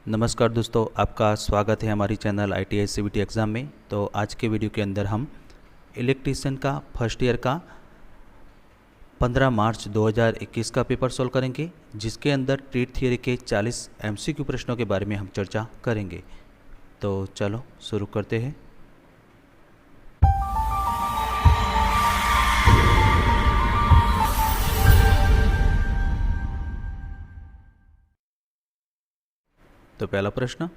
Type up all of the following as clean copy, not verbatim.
नमस्कार दोस्तों, आपका स्वागत है हमारी चैनल ITI CBT एग्ज़ाम में। तो आज के वीडियो के अंदर हम इलेक्ट्रीशियन का फर्स्ट ईयर का 15 मार्च 2021 का पेपर सॉल्व करेंगे, जिसके अंदर ट्रीट थियरी के 40 MCQ प्रश्नों के बारे में हम चर्चा करेंगे। तो चलो शुरू करते हैं। तो पहला प्रश्न,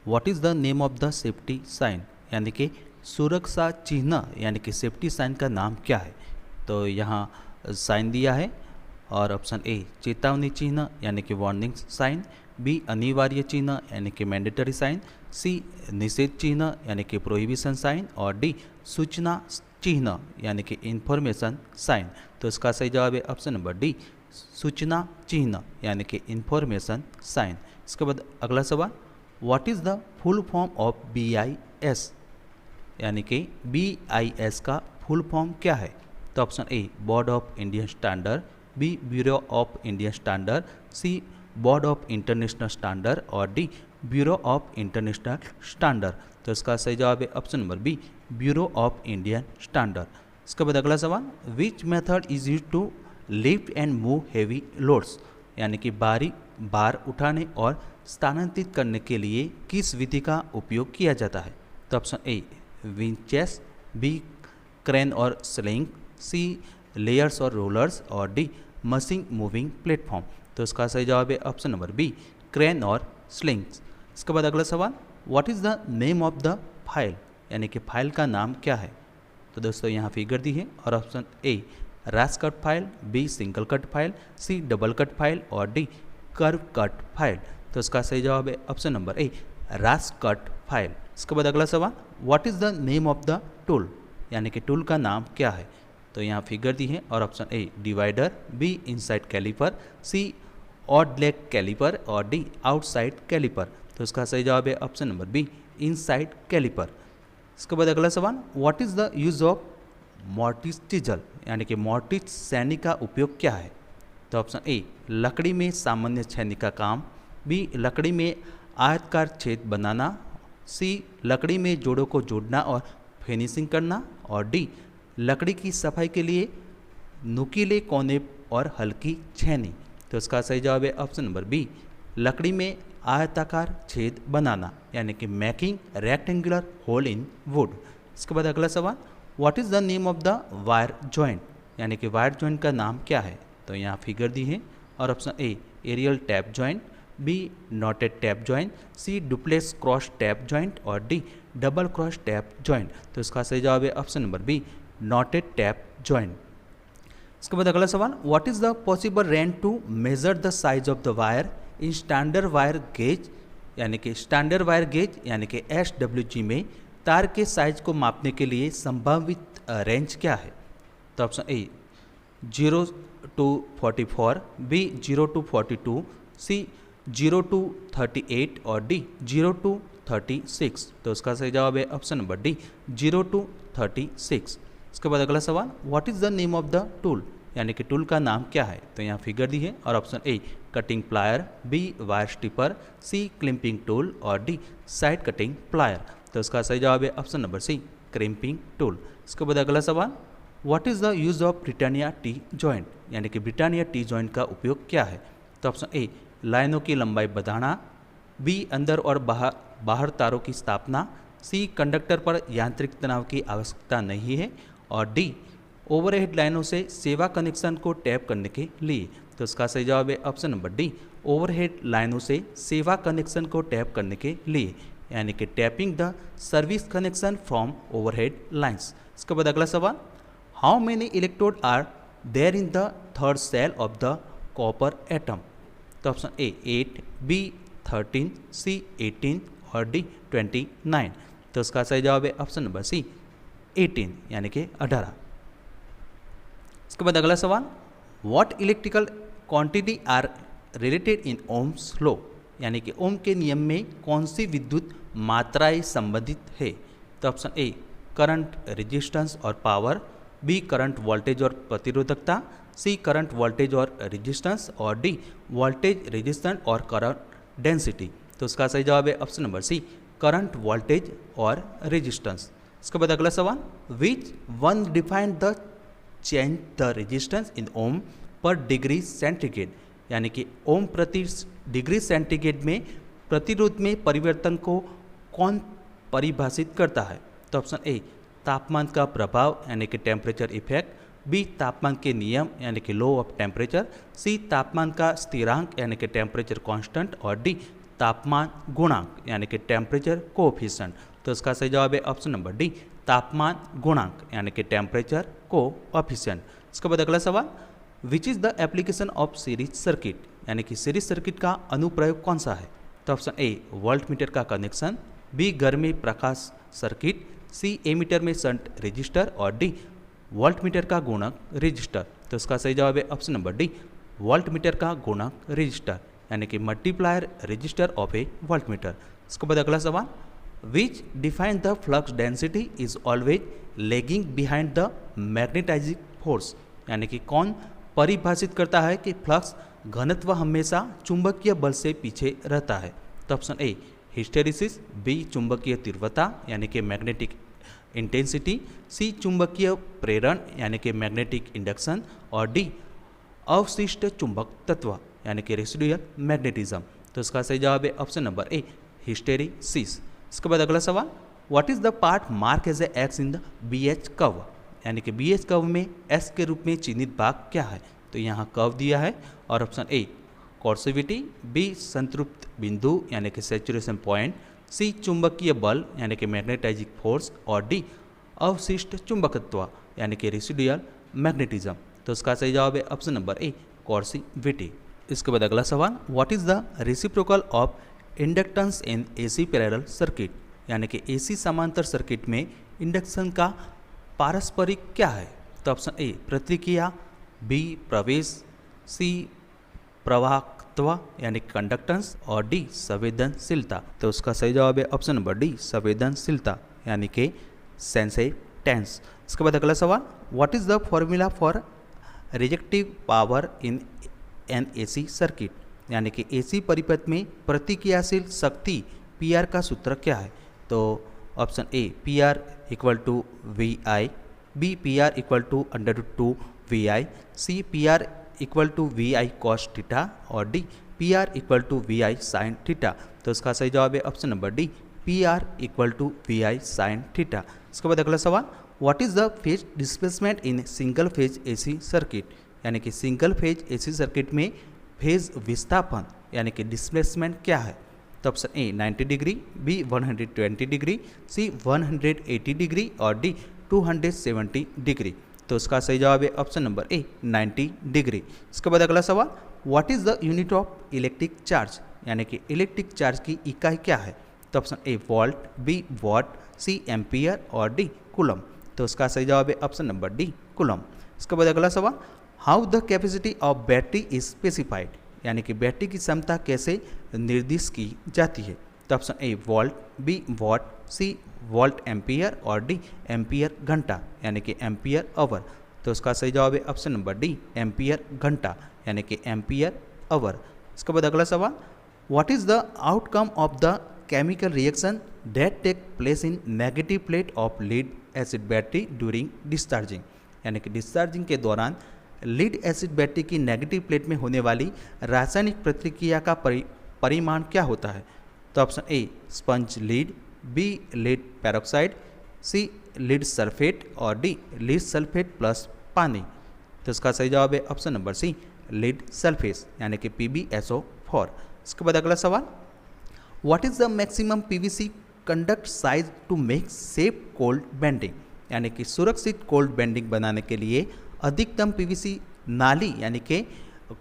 what is the name of the safety sign, यानी कि सुरक्षा चिन्ह यानी कि सेफ्टी साइन का नाम क्या है। तो यहाँ साइन दिया है और ऑप्शन ए चेतावनी चिन्ह यानी कि वार्निंग साइन, बी अनिवार्य चिन्ह यानी कि मैंडेटरी साइन, सी निषेध चिन्ह यानी कि प्रोहिबिशन साइन और डी सूचना चिन्ह यानी कि इंफॉर्मेशन साइन। तो इसका सही जवाब है ऑप्शन नंबर डी सूचना चिन्ह यानी कि इंफॉर्मेशन साइन। इसके बाद अगला सवाल, what is the full form of BIS, यानी कि BIS का फुल फॉर्म क्या है। तो option A board of Indian standard, B bureau of Indian standard, C board of international standard और D bureau of international standard. तो इसका सही जवाब है option number B bureau of Indian standard. इसके बाद अगला सवाल, which method is use to lift and move heavy loads, यानी कि भारी भार उठाने और स्थानांतरित करने के लिए किस विधि का उपयोग किया जाता है। तो ऑप्शन ए विंचेस, बी क्रेन और स्लिंग, सी लेयर्स और रोलर्स और डी मशीन मूविंग प्लेटफॉर्म। तो इसका सही जवाब है ऑप्शन नंबर बी क्रेन और स्लिंग्स। इसके बाद अगला सवाल, what is the name of the file, यानी कि फाइल का नाम क्या है। तो दोस्तों यहाँ फिगर दी है और option A rash cut file, B single cut file, C double cut file और डी कर्व कट फाइल। तो इसका सही जवाब है option number A rash cut file. इसके बाद अगला सवाल, what is the name of the tool, यानी कि टूल का नाम क्या है। तो यहाँ फिगर दी है और option A divider, B inside caliper, C odd leg caliper और डी आउटसाइड कैलिपर। तो इसका सही जवाब है option number B inside caliper. इसके बाद अगला सवाल, what is the use of mortise chisel, यानी कि मॉर्टिस सैनी का उपयोग क्या है। तो ऑप्शन ए लकड़ी में सामान्य छेनी का काम, बी लकड़ी में आयताकार छेद बनाना, सी लकड़ी में जोड़ों को जोड़ना और फिनिशिंग करना और डी लकड़ी की सफाई के लिए नुकीले कोने और हल्की छेनी। तो इसका सही जवाब है ऑप्शन नंबर बी लकड़ी में आयताकार छेद बनाना, यानी कि making rectangular hole in wood. इसके बाद अगला सवाल, what is the name of the wire joint, यानी कि वायर जॉइंट का नाम क्या है। तो यहाँ फिगर दी है और option A aerial tap joint, B knotted tap joint, C duplex cross tap joint और D double cross tap joint. तो इसका सही जवाब है option number B knotted tap joint. इसके बाद अगला सवाल, what is the possible range to measure the size of the wire in standard wire gauge, यानी कि स्टैंडर्ड वायर गेज यानी कि SWG में तार के साइज को मापने के लिए संभावित रेंज क्या है। तो option A 0 to 44, B 0 to 42, C 0 to 38 और डी 0 to 36। तो इसका सही जवाब है ऑप्शन नंबर डी 0 to 36। इसके बाद अगला सवाल, what is the name of the tool, यानी कि टूल का नाम क्या है। तो यहाँ फिगर दी है और option A cutting plier, B wire stripper, C clipping tool और डी साइड कटिंग प्लायर। तो इसका सही जवाब है option number C crimping tool. इसके बाद अगला सवाल, what is the use of Britannia T joint, यानी कि ब्रिटानिया टी जॉइंट का उपयोग क्या है। तो ऑप्शन ए लाइनों की लंबाई बढ़ाना, बी अंदर और बाहर तारों की स्थापना, सी कंडक्टर पर यांत्रिक तनाव की आवश्यकता नहीं है और डी ओवरहेड लाइनों से सेवा कनेक्शन को टैप करने के लिए। तो इसका सही जवाब है ऑप्शन नंबर डी ओवरहेड लाइनों से सेवा कनेक्शन को टैप करने के लिए, यानी कि tapping the service connection from overhead lines. इसके बाद अगला सवाल, how many electrode are there in the third cell of the copper atom. तो ऑप्शन ए 8, बी 13, सी 18 और डी 29। तो इसका सही जवाब है ऑप्शन नंबर सी 18 यानी कि 18। इसके बाद अगला सवाल, what electrical quantity are related in Ohm's law, यानी कि ओम के नियम में कौन सी विद्युत मात्राएं संबंधित है। तो ऑप्शन ए करंट, रेजिस्टेंस और पावर, बी करंट, वोल्टेज और प्रतिरोधकता, सी करंट, वोल्टेज और रेजिस्टेंस और डी वोल्टेज, रेजिस्टेंस और करंट डेंसिटी। तो उसका सही जवाब है option number C, current, voltage और रेजिस्टेंस। इसके बाद अगला सवाल, which one defined the change the resistance in ohm per degree centigrade, यानी कि ओम प्रति डिग्री सेंटीग्रेड में प्रतिरोध में परिवर्तन को कौन परिभाषित करता है? तो ऑप्शन ए, तापमान का प्रभाव यानी कि टेम्परेचर इफेक्ट, बी, तापमान के नियम यानी कि लॉ ऑफ टेम्परेचर, सी, तापमान का स्थिरांक यानी कि टेम्परेचर कांस्टेंट, और डी, तापमान गुणांक यानी कि टेम्परेचर कोएफिशिएंट। तो इसका सही जवाब है ऑप्शन नंबर डी, तापमान गुणांक यानी कि टेम्परेचर कोएफिशिएंट। इसके बाद अगला सवाल, which is the application of series circuit, यानी कि सीरीज सर्किट का अनुप्रयोग कौन सा है? तो ऑप्शन ए, वोल्ट मीटर का कनेक्शन, बी, गर्मी प्रकाश सर्किट, सी, एमीटर में शंट रजिस्टर, और डी, वोल्ट मीटर का गुणक रजिस्टर। तो इसका सही जवाब है option number D, volt meter का गुणक रजिस्टर यानी कि multiplier register of a volt meter. इसके बाद अगला सवाल, which define the flux density is always lagging behind the magnetising force, यानी कि कौन परिभाषित करता है कि फ्लक्स घनत्व हमेशा चुंबकीय बल से पीछे रहता है? तो ऑप्शन ए, हिस्टेरिसिस, बी, चुंबकीय तीव्रता यानी कि मैग्नेटिक इंटेंसिटी, सी, चुंबकीय प्रेरण यानी कि मैग्नेटिक इंडक्शन, और डी, अवशिष्ट चुंबक तत्व यानी कि रेसिडुअल मैग्नेटिज्म। तो इसका सही जवाब है ऑप्शन नंबर ए, हिस्टेरिसिस। इसके बाद अगला सवाल, what is the part mark as a X in the B H curve, यानी कि बी एच कर्व में एस के रूप में चिन्हित भाग क्या है? तो यहाँ कर्व दिया है और ऑप्शन ए, कॉर्सिविटी, बी, संतृप्त बिंदु यानी कि सैचुरेशन पॉइंट, सी, चुंबकीय बल यानी कि मैग्नेटाइजिंग फोर्स, और डी, अवशिष्ट चुंबकत्व यानी कि रेसिडुअल मैग्नेटिज्म। तो इसका सही जवाब है ऑप्शन नंबर ए, कॉर्सिविटी। इसके बाद अगला सवाल, what is the reciprocal of inductance in AC parallel circuit, यानी कि एसी समांतर सर्किट में इंडक्शन का पारस्परिक क्या है? तो ऑप्शन ए, प्रतिक्रिया, बी, प्रवेश, सी, प्रवाहकत्व यानी कंडक्टेंस, और डी, संवेदनशीलता। तो उसका सही जवाब है ऑप्शन नंबर डी, संवेदनशीलता यानी कि सेंसिटेंस। इसके बाद अगला सवाल, what is the formula for reactive power in an AC circuit, यानी कि एसी परिपथ में प्रतिक्रियाशील शक्ति पीआर का सूत्र क्या है? तो option A, P R equal to V I, B, P R equal to √2 V I, C, P R equal to V I cos theta, और D, P R equal to V I sine theta. तो इसका सही जवाब है option number D, P R equal to V I sine theta. इसके बाद अगला सवाल, what is the phase displacement in single phase AC circuit, यानी कि सिंगल फेज एसी सर्किट में फेज विस्थापन यानी कि डिस्प्लेसमेंट क्या है? तो option A, 90 degree, B, 120 degree, C, 180 degree, और डी, 270 डिग्री। तो उसका सही जवाब है ऑप्शन नंबर ए, 90 डिग्री। इसके बाद अगला सवाल, what is the unit of electric charge, यानी कि इलेक्ट्रिक चार्ज की इकाई क्या है? तो option A, volt, B, watt, C, ampere, और डी, कूलम। तो उसका सही जवाब है ऑप्शन नंबर डी, कूलम। इसके बाद अगला सवाल, how the capacity of battery is specified, यानी कि बैटरी की क्षमता कैसे निर्दिष्ट की जाती है? तो option A, volt, B, watt, C, volt ampere, और डी, एम्पियर घंटा यानी कि एम्पियर आवर। तो उसका सही जवाब है ऑप्शन नंबर डी, एम्पियर घंटा यानी कि एम्पियर आवर। इसके बाद अगला सवाल, what is the outcome of the chemical reaction that take place in negative plate of lead acid battery during discharging, यानी कि डिस्चार्जिंग के दौरान लीड एसिड बैटरी की नेगेटिव प्लेट में होने वाली रासायनिक प्रतिक्रिया का परिमाण क्या होता है? तो option A, sponge lead, B, lead peroxide, C, lead sulphate, और डी, लीड सल्फेट प्लस पानी। तो इसका सही जवाब है option number C, lead sulphate यानी कि PbSO4। इसके बाद अगला सवाल, what is the maximum PVC conduct size to make safe cold bending, यानी कि सुरक्षित कोल्ड बेंडिंग बनाने के लिए अधिकतम PVC नाली यानी कि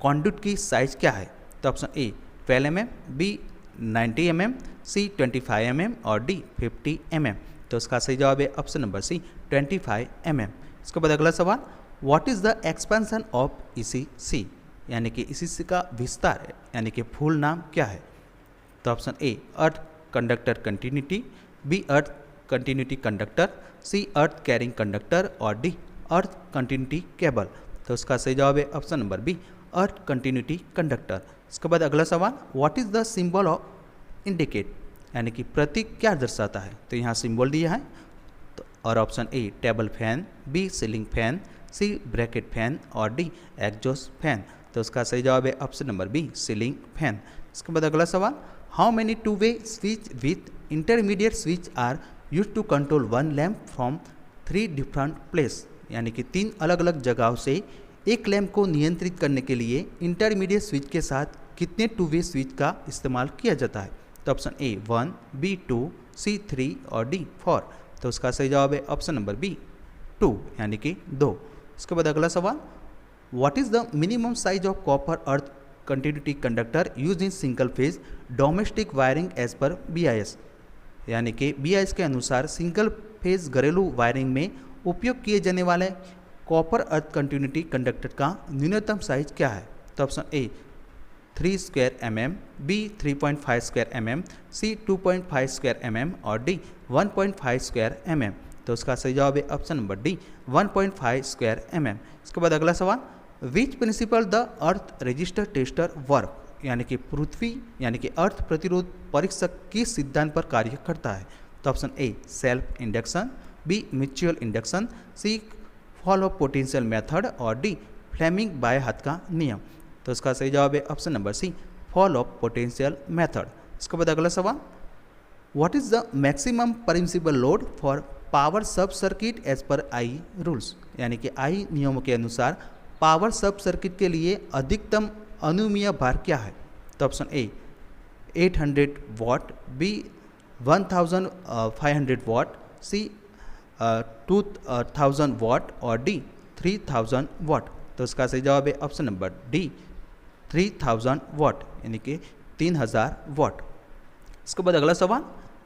कॉन्ड्यूट की साइज क्या है? तो option A, 12 mm, B, 90 mm, C, 25 mm, और डी, 50 mm। तो इसका सही जवाब है ऑप्शन नंबर सी, 25 mm। इसके बाद अगला सवाल, what is the expansion of ECC, यानी कि ECC का विस्तार यानी कि फुल नाम क्या है? तो option A, earth conductor continuity, B, earth continuity conductor, C, earth carrying conductor, और डी, अर्थ कंटिन्यूटी केबल। तो उसका सही जवाब है option number B, earth continuity conductor. इसके बाद अगला सवाल, what is the symbol of indicate यानी कि प्रतीक क्या दर्शाता है, तो यहाँ सिंबल दिया है। तो और option A table fan, B ceiling fan, C bracket fan और डी एग्जॉस्ट फैन। तो उसका सही जवाब है option number B ceiling fan. इसके बाद अगला सवाल, how many two way switch with intermediate switch are use to control one lamp from 3 different place, यानी कि 3 अलग अलग जगहों से एक लैम्प को नियंत्रित करने के लिए इंटरमीडिएट स्विच के साथ कितने टू वे स्विच का इस्तेमाल किया जाता है। तो ऑप्शन ए 1, बी 2, सी 3 और डी 4। तो उसका सही जवाब है ऑप्शन नंबर बी 2 यानी कि 2। इसके बाद अगला सवाल, what is the minimum size of copper earth continuity conductor use in single phase domestic wiring as per BIS, यानी कि BIS के अनुसार सिंगल फेज घरेलू वायरिंग में उपयोग किए जाने वाले कॉपर अर्थ कंटिन्यूटी कंडक्टर का न्यूनतम साइज क्या है। तो ऑप्शन ए 3 स्क्वायर mm, बी 3.5 स्क्वायर mm, सी 2.5 स्क्वायर mm और डी 1.5 स्क्वायर mm। तो उसका सही जवाब है option number D 1.5 square mm। इसके बाद अगला सवाल, which principle the earth register tester work, यानी कि पृथ्वी यानी कि अर्थ प्रतिरोध परीक्षक किस सिद्धांत पर कार्य करता है। तो option A self induction, B mutual induction, C follow potential method और डी फ्लेमिंग बाय हाथ का नियम। तो इसका सही जवाब है option number C fall of potential method. इसके बाद अगला सवाल, what is the maximum permissible load for power sub circuit as per I rules, यानी कि आई नियमों के अनुसार पावर सब सर्किट के लिए अधिकतम अनुमेय भार क्या है। तो ऑप्शन ए 800 वाट, बी 1500 वाट, सी 2000 वाट और डी 3000 वाट। तो इसका सही जवाब है ऑप्शन नंबर डी 3000 वाट यानी कि 3000 वाट। इसके बाद अगला सवाल,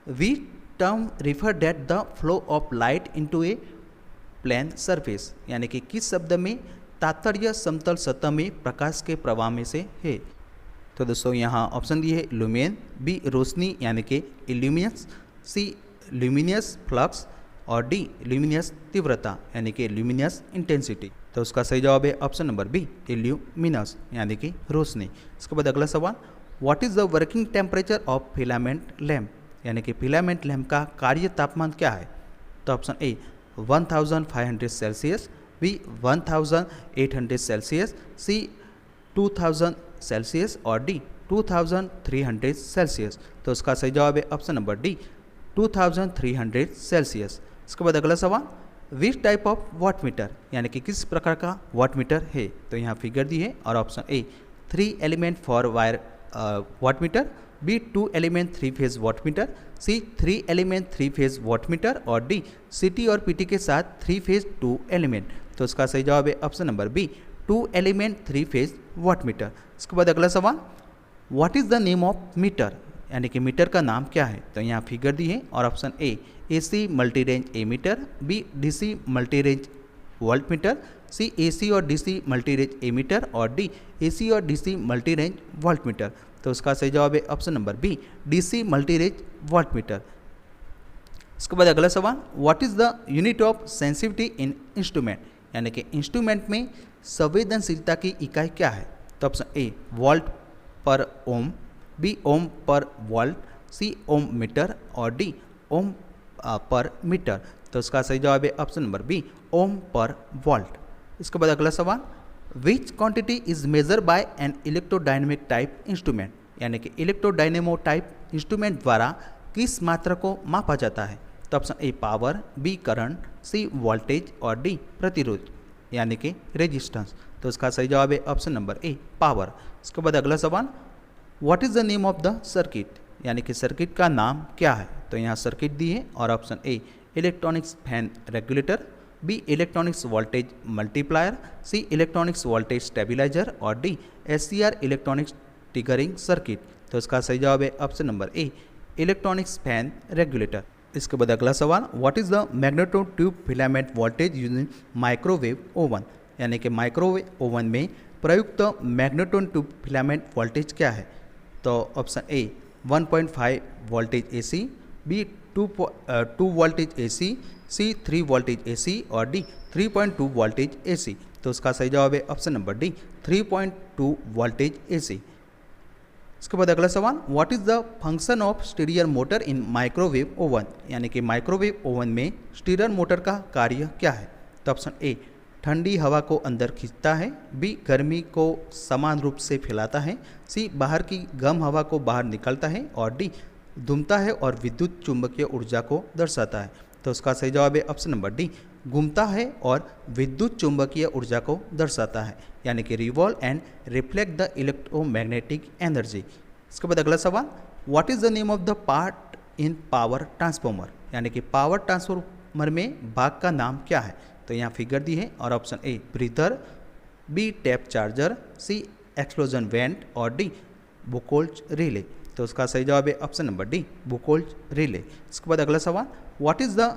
we term refer that the flow of light into a plane surface, यानी कि किस शब्द में तात्पर्य समतल सतह में प्रकाश के प्रवाह में से है। तो दोस्तों यहाँ ऑप्शन दिए है लुमेन, बी रोशनी यानी कि इल्यूमिनस, सी ल्यूमिनियस फ्लक्स और डी ल्यूमिनियस तीव्रता यानी कि ल्यूमिनियस इंटेंसिटी। तो उसका सही जवाब है ऑप्शन नंबर बी इल्यूमिनस यानी कि रोशनी। इसके बाद अगला सवाल, what is the working temperature of filament lamp, यानी कि फिलामेंट लैम्प का कार्य तापमान क्या है। तो option A 1500 Celsius, B 1800 Celsius, C 2000 Celsius और डी 2300 सेल्सियस। तो उसका सही जवाब है ऑप्शन नंबर डी 2300 सेल्सियस। इसके बाद अगला सवाल, which type of watt meter, यानी कि किस प्रकार का वाट मीटर है। तो यहाँ फिगर दी है और option A 3 element four wire watt meter, B 2 element 3 phase watt meter, C 3 element 3 phase watt meter और डी CT और PT के साथ 3 फेज 2 एलिमेंट। तो उसका सही जवाब है option number B 2 element 3 phase watt meter. इसके बाद अगला सवाल, what is the name of meter, यानी कि मीटर का नाम क्या है। तो यहाँ फिगर दी है और option A AC multi range ammeter, B DC multi range volt meter, C AC और DC मल्टी रेंज एमीटर और डी AC और DC multi range volt meter. तो उसका सही जवाब है option number B DC multi range volt meter. इसके बाद अगला सवाल, what is the unit of sensitivity in instrument, यानी कि इंस्ट्रूमेंट में संवेदनशीलता की इकाई क्या है। तो ऑप्शन ए वोल्ट पर ओम, बी ओम पर वोल्ट, सी ओम मीटर और डी ओम पर मीटर। तो उसका सही जवाब है ऑप्शन नंबर बी ओम पर वोल्ट। इसके बाद अगला सवाल, which quantity is measure by an electrodynamic type instrument, यानी कि इलेक्ट्रोडायनेमो टाइप इंस्ट्रूमेंट द्वारा किस मात्रा को मापा जाता है। तो option A power, B current, C voltage और डी प्रतिरोध यानी कि रेजिस्टेंस। तो उसका सही जवाब है ऑप्शन नंबर ए पावर। इसके बाद अगला सवाल, what is the name of the circuit, यानी कि सर्किट का नाम क्या है। तो यहाँ सर्किट दी है और option A electronics fan regulator, B electronics voltage multiplier, C electronics voltage stabiliser और D SCR electronics triggering circuit. तो इसका सही जवाब है option number A electronics fan regulator. इसके बाद अगला सवाल, what is the magneto tube filament voltage using microwave oven, यानी कि माइक्रोवेव ओवन में प्रयुक्त मैग्नेटोन ट्यूब फिलामेंट वोल्टेज क्या है। तो option A 1.5 voltage AC, B 2 voltage AC, C 3 voltage AC और डी 3.2 वोल्टेज AC। तो उसका सही जवाब है option number D 3.2 voltage AC। इसके बाद अगला सवाल, what is the function of stirrer motor in microwave oven, यानी कि माइक्रोवेव ओवन में स्टीरियर मोटर का कार्य क्या है। तो ऑप्शन ए, ठंडी हवा को अंदर खींचता है, बी, गर्मी को समान रूप से फैलाता है, सी, बाहर की गर्म हवा को बाहर निकलता है, और डी, घूमता है और विद्युत चुंबकीय ऊर्जा को दर्शाता है। तो उसका सही जवाब है ऑप्शन नंबर डी, घूमता है और विद्युत चुंबकीय ऊर्जा को दर्शाता है, यानी कि revolve and reflect the electromagnetic energy. इसके बाद अगला सवाल, what is the name of the part in power transformer, यानी कि पावर ट्रांसफॉर्मर में भाग का नाम क्या है। तो यहाँ फिगर दी है और option A, breather, B, tap charger, C, explosion vent, और डी, बुकोल्च रिले। तो उसका सही जवाब है option number D, Buchholz relay. इसके बाद अगला सवाल, what is the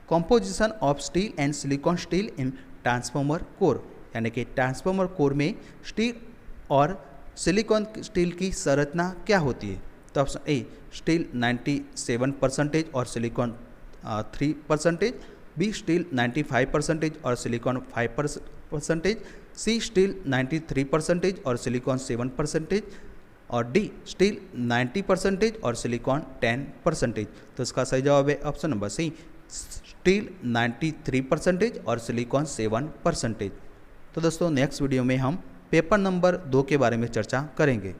composition of steel and silicon steel in transformer core, यानी कि ट्रांसफॉर्मर कोर में स्टील और सिलिकॉन स्टील की संरचना क्या होती है। तो ऑप्शन ए, स्टील 97% और सिलिकॉन 3%, बी, स्टील 95% और सिलिकॉन 5%, सी, स्टील 93% और सिलिकॉन 7%, और डी, स्टील 90% और सिलिकॉन 10%। तो इसका सही जवाब है ऑप्शन नंबर सी, स्टील 93% और सिलिकॉन 7%। तो दोस्तों नेक्स्ट वीडियो में हम पेपर नंबर 2 के बारे में चर्चा करेंगे।